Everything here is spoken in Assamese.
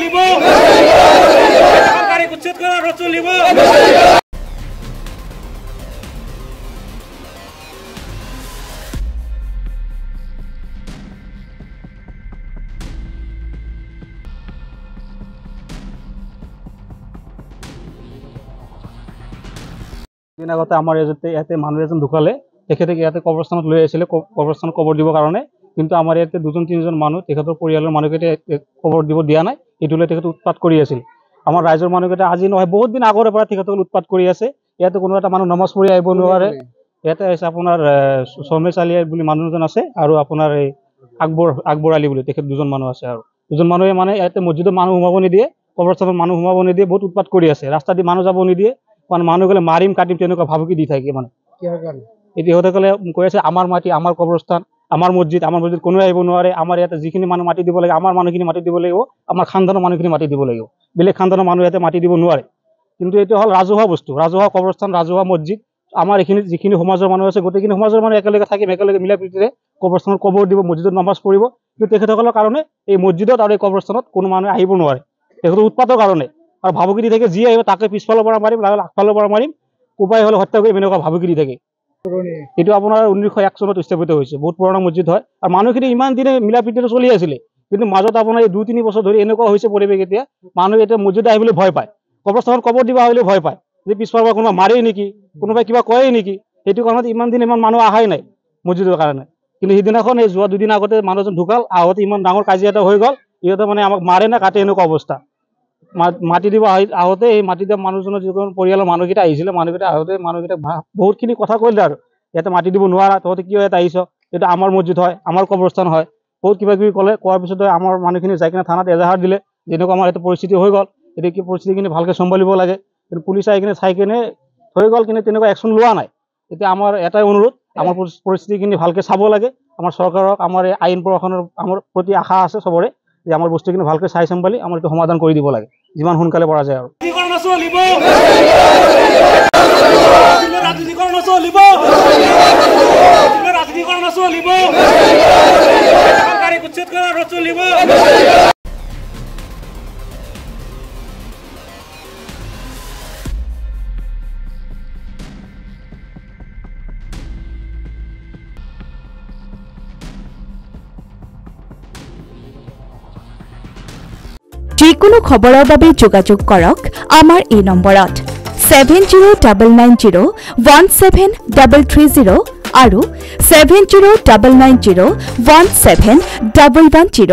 চলিব সৰকাৰি উচ্ছেদ কৰা চলিব আগতে আমাৰ ইয়াতে মানুহ এজন ঢুকালে তেখেতে ইয়াতে কবৰস্থানত লৈ আহিছিলে কবৰস্থানত কবৰ দিবৰ কাৰণে কিন্তু আমাৰ ইয়াতে দুজন তিনিজন মানুহ তেখেতৰ পৰিয়ালৰ মানুহকেইটা কবৰ দিব দিয়া নাই এইটোলৈ তেখেতে উৎপাত কৰি আছিল আমাৰ ৰাইজৰ মানুহকেইটা আজি নহয় বহুত দিন আগৰে পৰা তেখেতক উৎপাত কৰি আছে ইয়াতে কোনো এটা মানুহ নমাজ পঢ়ি আহিব নোৱাৰে ইয়াতে আছে আপোনাৰ সৌমেশ আলী বুলি মানুহ এজন আছে আৰু আপোনাৰ এই আকবৰ আলী বুলি তেখেত দুজন মানুহ আছে আৰু দুজন মানুহে মানে ইয়াতে মছজিদত মানুহ সোমাব নিদিয়ে কবৰস্থানত মানুহ সোমাব নিদিয়ে বহুত উৎপাত কৰি আছে ৰাস্তা দি মানুহ যাব নিদিয়ে মানে মানুহ গ'লে মাৰিম কাটিম তেনেকুৱা ভাবুকি দি থাকে মানে এতিয়া সিহঁতে ক'লে কৈ আছে আমাৰ মাটি আমাৰ কবৰস্থান আমাৰ মছজিদ কোনো আহিব নোৱাৰে আমাৰ ইয়াতে যিখিনি মানুহ মাটি দিব লাগে আমাৰ মানুহখিনি মাটি দিব লাগিব আমাৰ খানদানৰ মানুহখিনি মাটি দিব লাগিব বেলেগ খানদানৰ মানুহ ইয়াতে মাটি দিব নোৱাৰে কিন্তু এইটো হ'ল ৰাজহুৱা বস্তু ৰাজহুৱা কবৰস্থান ৰাজহুৱা মছজিদ আমাৰ এইখিনি যিখিনি সমাজৰ মানুহ আছে গোটেইখিনি সমাজৰ মানুহ একেলগে থাকিম একেলগে মিলা প্ৰীতিৰে কবৰস্থানত কবৰ দিব মছজিদত নমাজ পঢ়িব কিন্তু তেখেতসকলৰ কাৰণে এই মছজিদত আৰু এই কবৰস্থানত কোনো মানুহ আহিব নোৱাৰে তেখেতৰ উৎপাতৰ কাৰণে আৰু ভাবুকি দি থাকে যি আহিব তাকে পিছফালৰ পৰা মাৰিম আগফালৰ পৰা মাৰিম উপায় হ'লে হত্যা কৰিম এনেকুৱা ভাবুকি দি থাকে এইটো আপোনাৰ 1901 চনত স্থাপিত হৈছে বহুত পুৰণা মছজিদ হয় আৰু মানুহখিনি ইমান দিনে মিলা প্ৰীতিৰে চলি আছিলে কিন্তু মাজত আপোনাৰ এই 2-3 বছৰ ধৰি এনেকুৱা হৈছে পৰিৱেশ এতিয়া মানুহ এতিয়া মছজিদ আহিবলৈ ভয় পায় কবৰস্থানত কবৰ দিব আহিলে ভয় পায় যে পিছফালৰ পৰা কোনোবা মাৰেই নেকি কোনোবাই কিবা কয়েই নেকি সেইটো কাৰণত ইমান দিন ইমান মানুহ আহাই নাই মছজিদৰ কাৰণে কিন্তু সিদিনাখন এই যোৱা 2 দিন আগতে মানুহ এজন ঢুকাল আগতে ইমান ডাঙৰ কাজিয়া এটা হৈ গ'ল ইহঁতে মানে আমাক মাৰে না কাটে এনেকুৱা অৱস্থা মাটি দিব আহোঁতে এই মাটি দিয়া মানুহজনৰ যিজন পৰিয়ালৰ মানুহকেইটা আহিছিলে মানুহকেইটা আহোঁতে মানুহকেইটা বহুতখিনি কথা কৰিলে আৰু ইয়াতে মাটি দিব নোৱাৰা তহঁতে কিয় ইয়াত আহিছ এইটো আমাৰ মছজিদ হয় আমাৰ কবৰস্থান হয় বহুত কিবা কিবি ক'লে কোৱাৰ পিছতে আমাৰ মানুহখিনি যাই কিনে থানাত এজাহাৰ দিলে যেনেকুৱা আমাৰ এইটো পৰিস্থিতি হৈ গ'ল এতিয়া কি পৰিস্থিতিখিনি ভালকৈ চম্ভালিব লাগে কিন্তু পুলিচ আহি কিনে চাই কিনে হৈ গ'ল কিন্তু তেনেকুৱা একশ্যন লোৱা নাই এতিয়া আমাৰ এটাই অনুৰোধ আমাৰ পৰিস্থিতিখিনি ভালকৈ চাব লাগে আমাৰ চৰকাৰক আমাৰ এই আইন প্ৰশাসনৰ আমাৰ প্ৰতি আশা আছে চবৰে যে আমাৰ বস্তুখিনি ভালকৈ চাই চম্ভালি আমাৰ এইটো সমাধান কৰি দিব লাগে যিমান সোনকালে পৰা যায় আৰু সৰকাৰি উচ্ছেদ কৰা চলিব যিকোনো খবৰৰ বাবে যোগাযোগ কৰক আমাৰ এই নম্বৰত 7099017330 আৰু 7099017110